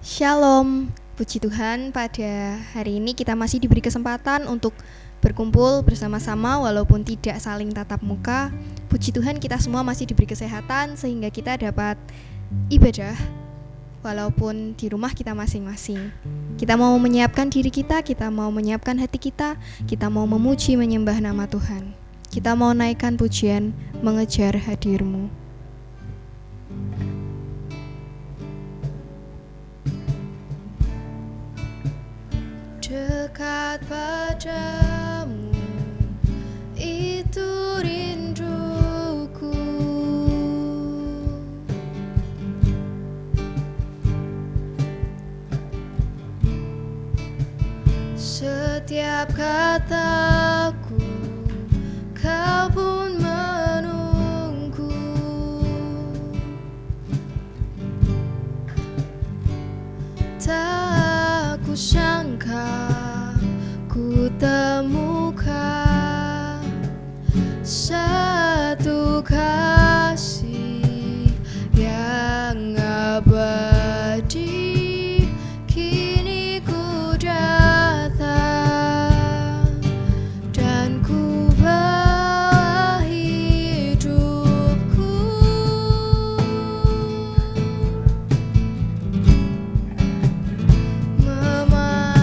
Shalom, puji Tuhan pada hari ini kita masih diberi kesempatan untuk berkumpul bersama-sama walaupun tidak saling tatap muka. Puji Tuhan kita semua masih diberi kesehatan sehingga kita dapat ibadah walaupun di rumah kita masing-masing. Kita mau menyiapkan diri kita mau menyiapkan hati kita mau memuji menyembah nama Tuhan. Kita mau naikkan pujian mengejar hadir-Mu. Dekat padamu, itu rinduku. Setiap kataku, kau pun menunggu. Tak kusangka ku temukan satu kasih yang abadi. Kini ku datang dan ku bawa hidupku. Memandang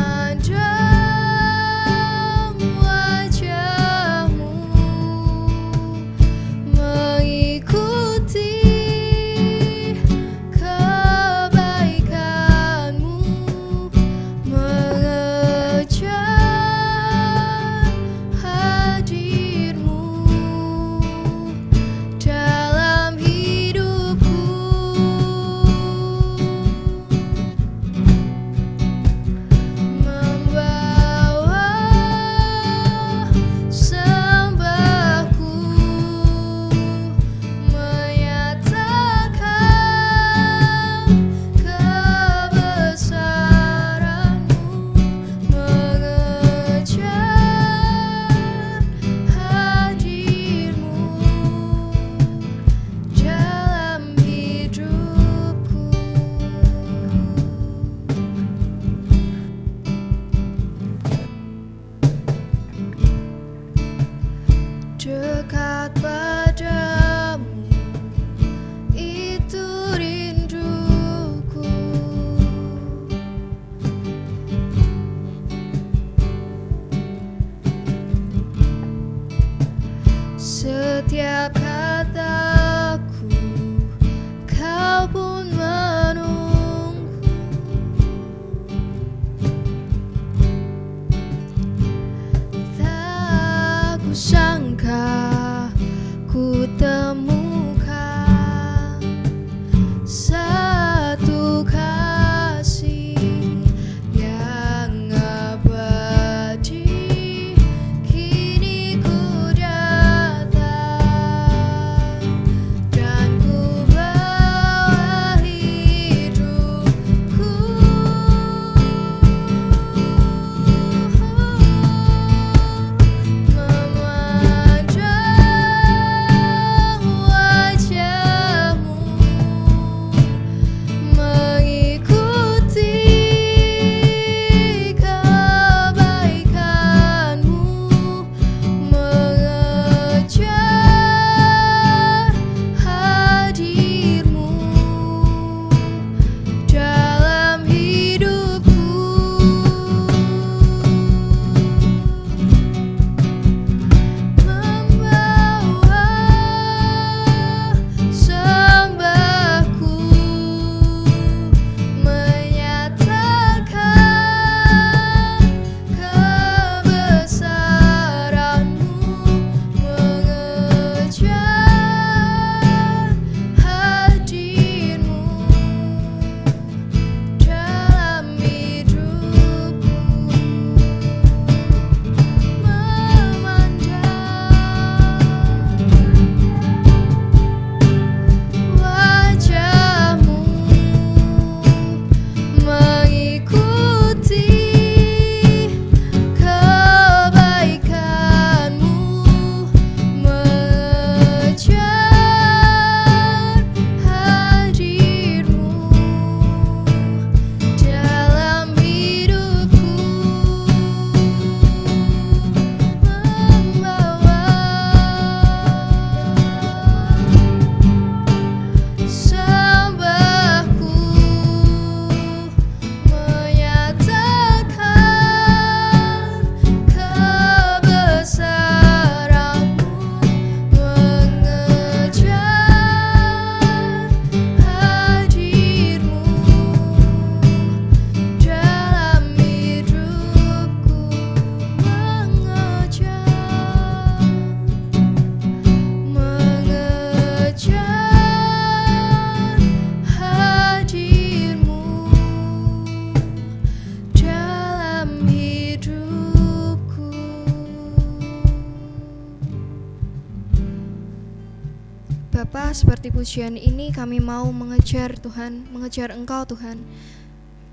Bapa, seperti pujian ini kami mau mengejar Tuhan, mengejar Engkau Tuhan,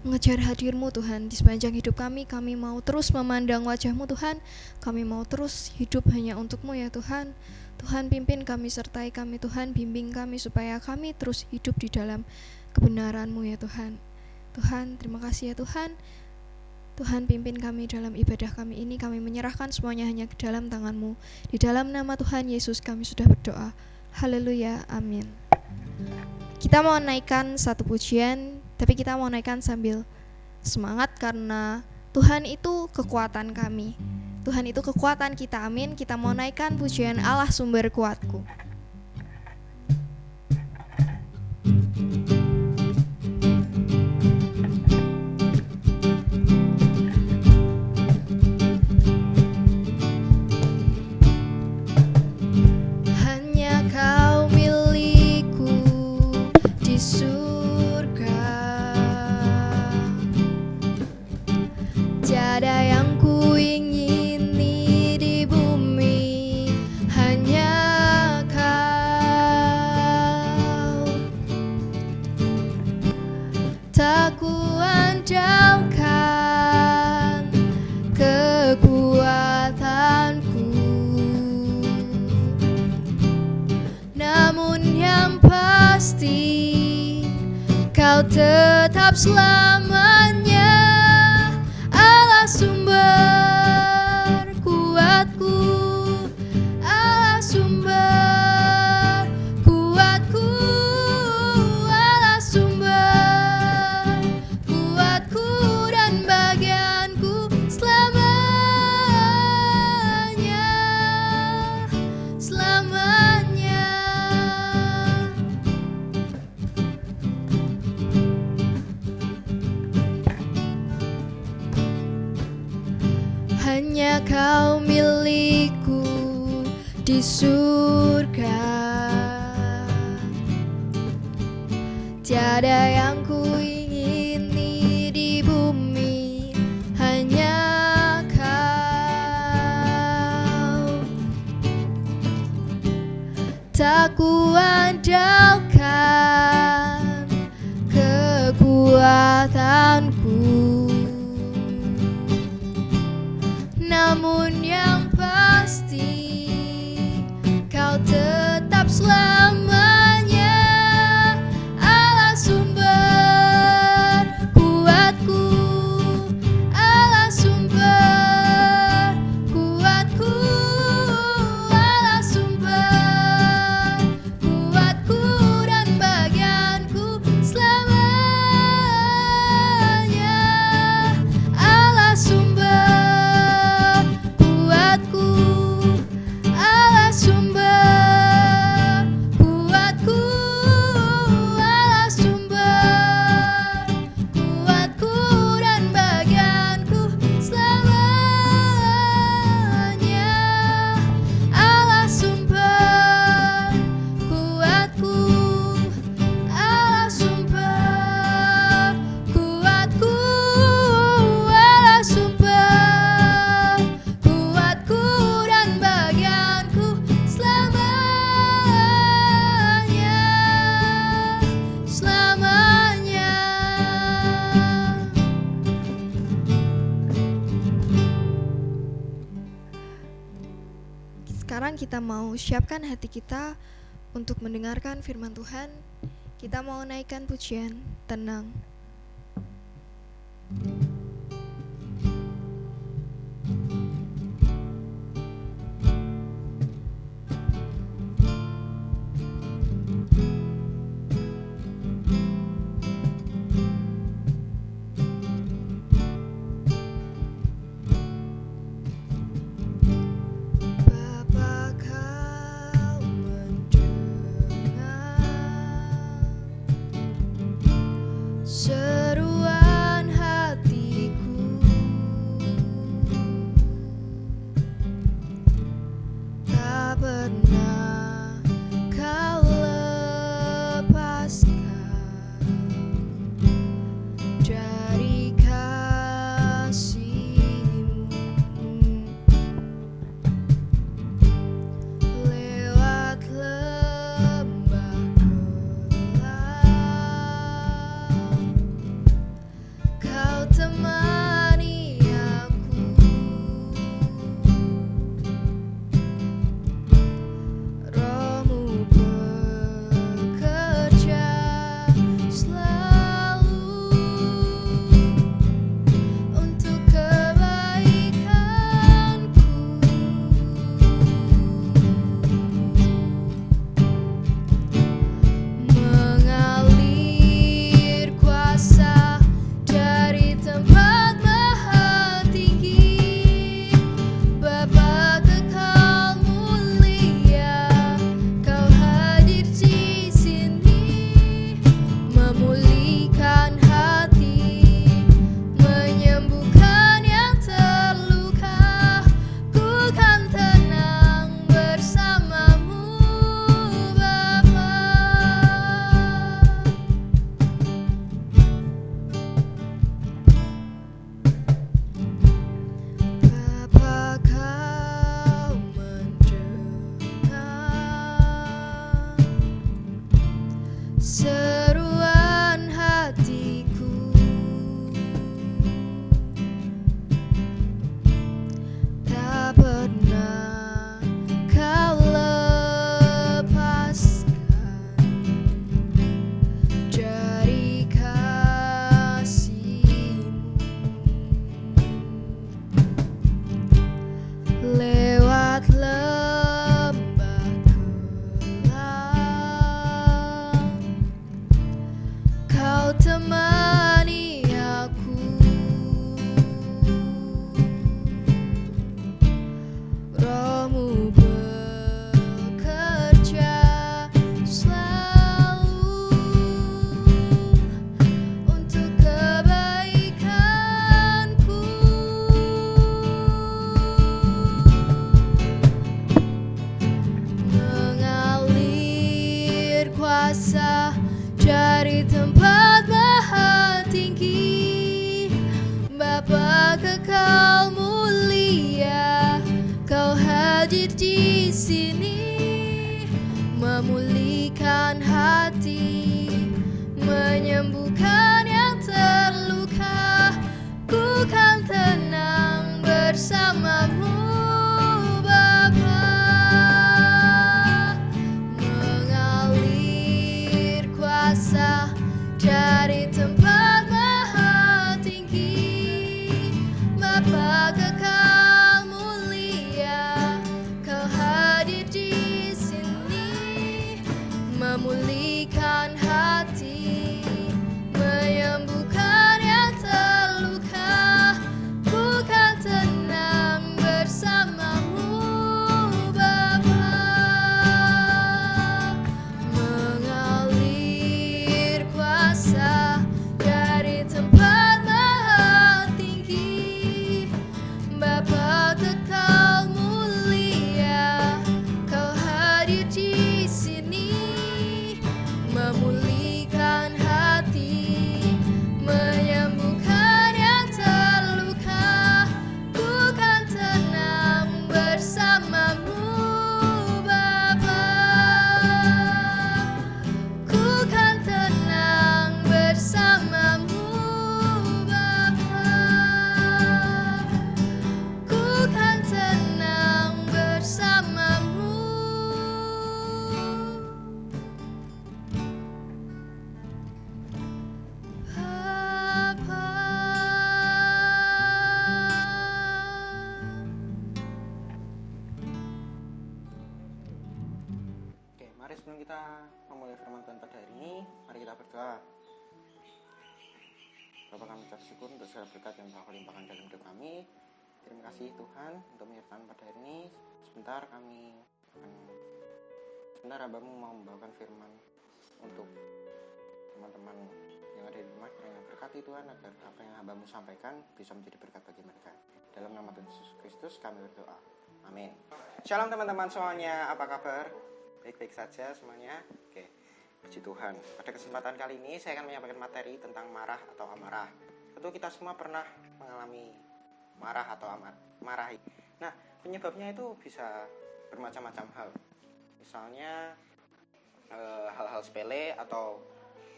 mengejar hadir-Mu Tuhan. Di sepanjang hidup kami mau terus memandang wajah-Mu Tuhan. Kami mau terus hidup hanya untuk-Mu ya Tuhan. Tuhan pimpin kami, sertai kami Tuhan, bimbing kami supaya kami terus hidup di dalam kebenaran-Mu ya Tuhan. Tuhan, terima kasih ya Tuhan. Tuhan pimpin kami dalam ibadah kami ini. Kami menyerahkan semuanya hanya ke dalam tangan-Mu. Di dalam nama Tuhan Yesus kami sudah berdoa. Haleluya, amin. Kita mau naikkan satu pujian, tapi kita mau naikkan sambil semangat karena Tuhan itu kekuatan kami. Tuhan itu kekuatan kita, amin. Kita mau naikkan pujian Allah sumber kuatku. Kau tetap selamanya Allah sumber kuatku, Allah sumber kuatku, Allah sumber kuatku dan bagianku selamanya, selamanya. Hanya Kau milikku di surga, tiada yang ku ingini di bumi, hanya Kau. Tak kuandalkan kekuatanku, namun yang pasti Kau tetap selamanya Allah sumber kuatku, Allah sumber kuatku, Allah sumber kuatku dan bagianku selamanya, Allah sumber kita mau siapkan hati kita untuk mendengarkan firman Tuhan. Kita mau naikkan pujian tenang. sini, memulihkan hati, menyembuhkan yang terluka. Ku kan tenang bersamamu, Bapa. Mengalir kuasa dari tempat maha tinggi, Bapa kekal mulia, Kau hadir di sini, memulihkan hati, menyembuhkan yang terluka. Ku kan tenang bersamamu, Bapa. Mengalir kuasa dari tempat maha tinggi, Bapa kekal mulia, Kau hadir di sini, memulihkan hati, menyembuhkan yang terluka. Ku kan tenang bersamamu, Bapa. Ku kan tenang bersamamu, Bapa. Ku kan tenang bersamamu. Bapa. Oke, mari sebelum kita memulai firman Tuhan pada hari ini, mari kita berdoa. Bapa, kami ucap syukur untuk segala berkat yang Kau limpahkan dalam hidup kami. Terima kasih Tuhan untuk menyertakan pada hari ini. Sebentar Hamba-Mu mau membawakan firman untuk teman-teman yang ada di rumah. Kiranya berkati Tuhan agar apa yang Hamba-Mu sampaikan bisa menjadi berkat bagi mereka. Dalam nama Tuhan Yesus Kristus kami berdoa. Amin. Shalom teman-teman semuanya, apa kabar? Baik-baik saja semuanya. Oke, puji Tuhan. Pada kesempatan kali ini saya akan menyampaikan materi tentang marah atau amarah. Tentu kita semua pernah mengalami marah atau marah. Nah, penyebabnya itu bisa bermacam-macam hal. Misalnya hal-hal sepele atau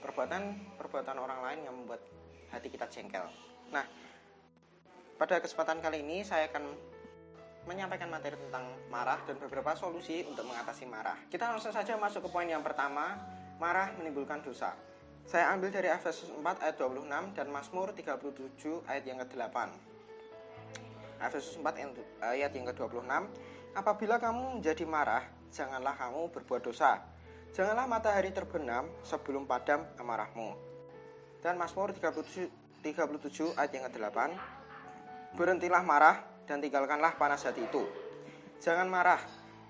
perbuatan orang lain yang membuat hati kita jengkel. Nah, pada kesempatan kali ini saya akan menyampaikan materi tentang marah dan beberapa solusi untuk mengatasi marah. Kita langsung saja masuk ke poin yang pertama, marah menimbulkan dosa. Saya ambil dari Efesus 4 ayat 26 dan Mazmur 37 ayat yang ke-8. Efesus 4 ayat yang ke-26, apabila kamu menjadi marah, janganlah kamu berbuat dosa. Janganlah matahari terbenam sebelum padam amarahmu. Dan Mazmur 37 ayat yang ke-8, berhentilah marah dan tinggalkanlah panas hati itu. Jangan marah,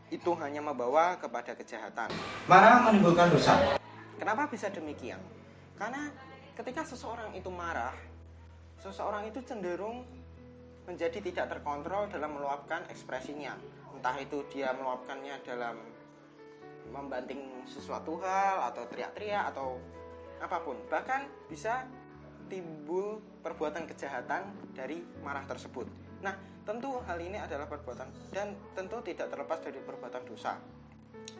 itu hanya membawa kepada kejahatan. Marah menimbulkan dosa. Kenapa bisa demikian? Karena ketika seseorang itu marah, seseorang itu cenderung menjadi tidak terkontrol dalam meluapkan ekspresinya. Entah itu dia meluapkannya dalam membanting sesuatu hal, atau teriak-teriak, atau apapun. Bahkan bisa timbul perbuatan kejahatan dari marah tersebut. Nah, tentu hal ini adalah perbuatan dan tentu tidak terlepas dari perbuatan dosa.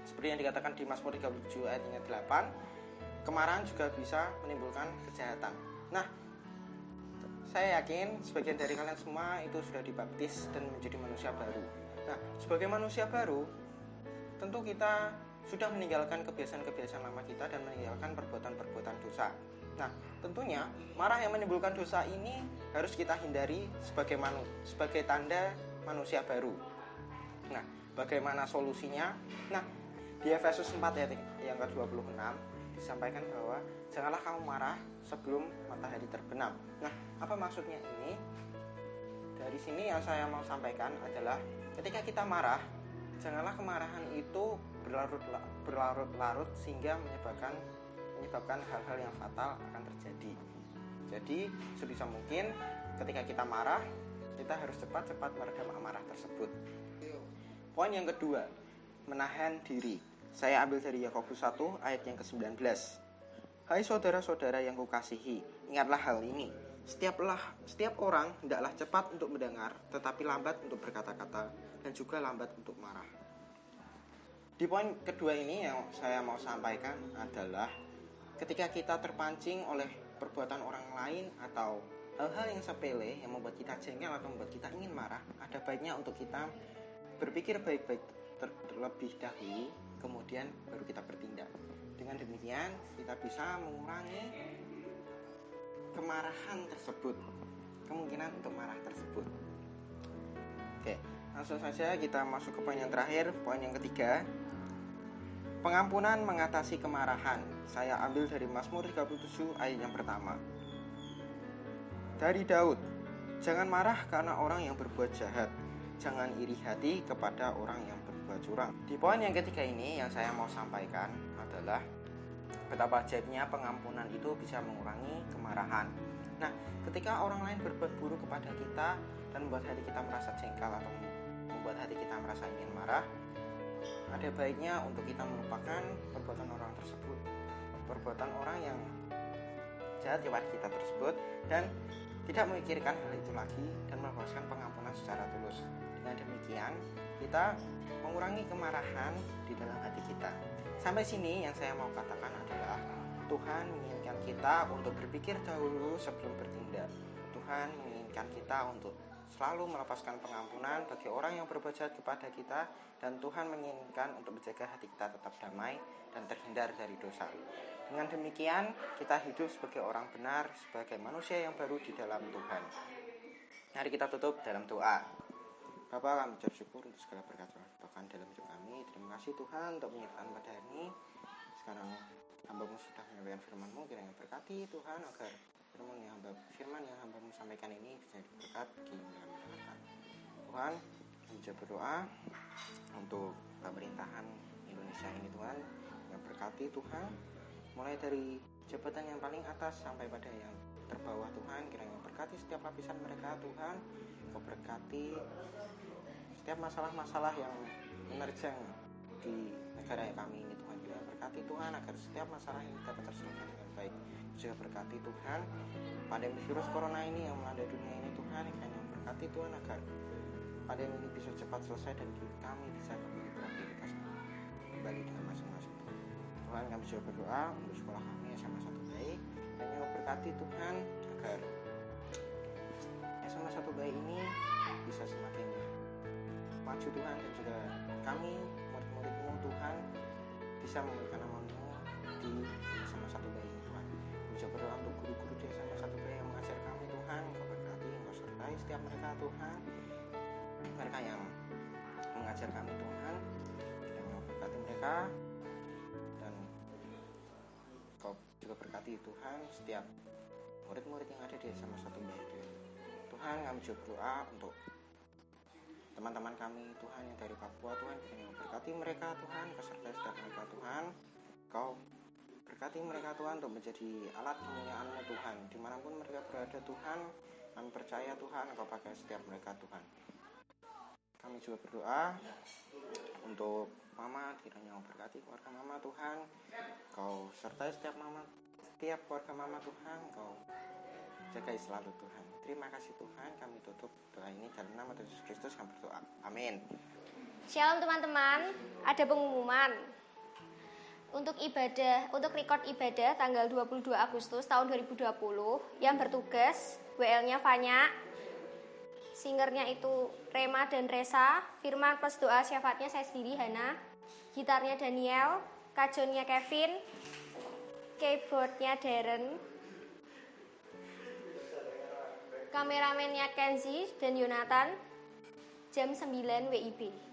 Seperti yang dikatakan di Mazmur 37 ayat 8, kemarahan juga bisa menimbulkan kejahatan. Nah, saya yakin sebagian dari kalian semua itu sudah dibaptis dan menjadi manusia baru. Nah, sebagai manusia baru, tentu kita sudah meninggalkan kebiasaan-kebiasaan lama kita dan meninggalkan perbuatan-perbuatan dosa. Nah, tentunya marah yang menimbulkan dosa ini harus kita hindari sebagai tanda manusia baru. Nah, bagaimana solusinya? Nah, di Efesus 4 ayat yang ke-26 disampaikan bahwa janganlah kamu marah sebelum matahari terbenam. Nah, apa maksudnya ini? Dari sini yang saya mau sampaikan adalah ketika kita marah, janganlah kemarahan itu berlarut-larut sehingga menyebabkan hal-hal yang fatal akan terjadi. Jadi sebisa mungkin ketika kita marah, kita harus cepat-cepat meredam amarah tersebut. Poin yang kedua, menahan diri. Saya ambil dari Yakobus 1 ayat yang ke-19. Hai saudara-saudara yang kukasihi, ingatlah hal ini. Setiap orang hendaklah cepat untuk mendengar, tetapi lambat untuk berkata-kata, dan juga lambat untuk marah. Di poin kedua ini yang saya mau sampaikan adalah ketika kita terpancing oleh perbuatan orang lain atau hal-hal yang sepele yang membuat kita jengkel atau membuat kita ingin marah, ada baiknya untuk kita berpikir baik-baik terlebih dahulu, kemudian baru kita bertindak. Dengan demikian kita bisa mengurangi kemarahan tersebut, kemungkinan untuk marah tersebut. Oke, langsung saja kita masuk ke poin yang terakhir, poin yang ketiga. Pengampunan mengatasi kemarahan. Saya ambil dari Mazmur 37 ayat yang pertama. Dari Daud, jangan marah karena orang yang berbuat jahat, jangan iri hati kepada orang yang berbuat curang. Di poin yang ketiga ini yang saya mau sampaikan adalah betapa ajaibnya pengampunan itu bisa mengurangi kemarahan. Nah, ketika orang lain berbuat buruk kepada kita dan membuat hati kita merasa jengkel atau membuat hati kita merasa ingin marah, ada baiknya untuk kita melupakan perbuatan orang tersebut, perbuatan orang yang jahat kepada kita tersebut, dan tidak memikirkan hal itu lagi dan melepaskan pengampunan secara tulus. Dengan demikian, kita mengurangi kemarahan di dalam hati kita. Sampai sini yang saya mau katakan adalah Tuhan menginginkan kita untuk berpikir dahulu sebelum bertindak. Tuhan menginginkan kita untuk selalu melepaskan pengampunan bagi orang yang berbuat jahat kepada kita, dan Tuhan menginginkan untuk menjaga hati kita tetap damai dan terhindar dari dosa. Dengan demikian, kita hidup sebagai orang benar, sebagai manusia yang baru di dalam Tuhan. Mari kita tutup dalam doa. Bapa, kami ucap syukur untuk segala berkat Tuhan dalam hidup kami. Terima kasih Tuhan untuk penyertaan pada hari ini. Sekarang hamba-Mu sudah menyampaikan firman-Mu, kiranya berkati Tuhan agar firman yang hamba-Mu sampaikan ini bisa berkat bagi mereka mendengarkan. Tuhan, kami ucap berdoa untuk pemerintahan Indonesia ini Tuhan, yang berkati Tuhan, mulai dari jabatan yang paling atas sampai pada yang terbawah Tuhan, kiranya berkati setiap lapisan mereka Tuhan. Kau berkati setiap masalah-masalah yang menerjang di negara kami ini Tuhan, kiranya berkati Tuhan agar setiap masalah ini dapat terselesaikan dengan baik. Juga berkati Tuhan pandemi virus corona ini yang melanda dunia ini Tuhan, kiranya berkati Tuhan agar pandemi ini bisa cepat selesai dan kami bisa kembali beraktivitas kembali dengan masing-masing. Tuhan, kami juga berdoa untuk sekolah kami SMA 1 Baik, kiranya berkati Tuhan agar SMA 1 Baik ini bisa semakin maju Tuhan, dan juga kami murid-murid-Mu Tuhan bisa memberikan nama-Mu di SMA 1 Baik ini Tuhan. Kami juga berdoa untuk guru-guru di SMA 1 Baik yang mengajar kami Tuhan, Kau berkati, Kau sertai setiap mereka Tuhan, mereka yang mengajar kami Tuhan, kiranya Kau berkati mereka, dan Kau juga berkati Tuhan setiap murid-murid yang ada di SMA 1 Baik Tuhan. Kami juga berdoa untuk teman-teman kami Tuhan yang dari Papua Tuhan, kiranya berkati mereka Tuhan, sertai setiap mereka Tuhan. Kau berkati mereka Tuhan untuk menjadi alat kemuliaan-Mu Tuhan, dimanapun mereka berada Tuhan. Kami percaya Tuhan Kau pakai setiap mereka Tuhan. Kami juga berdoa untuk Mama, kiranya Kau berkati keluarga Mama Tuhan. Kau sertai setiap keluarga Mama Tuhan, Kau jagai selalu Tuhan. Terima kasih Tuhan, kami tutup doa ini dalam nama Tuhan Yesus Kristus kami berdoa. Amin. Shalom teman-teman, ada pengumuman untuk record ibadah tanggal 22 Agustus tahun 2020 yang bertugas WL-nya Fanya, singernya itu Rema dan Resa, firman plus doa syafaatnya saya sendiri Hana, gitarnya Daniel, kajonnya Kevin, keyboardnya Darren, kameramennya Kenzi dan Yonatan, jam 9 WIB.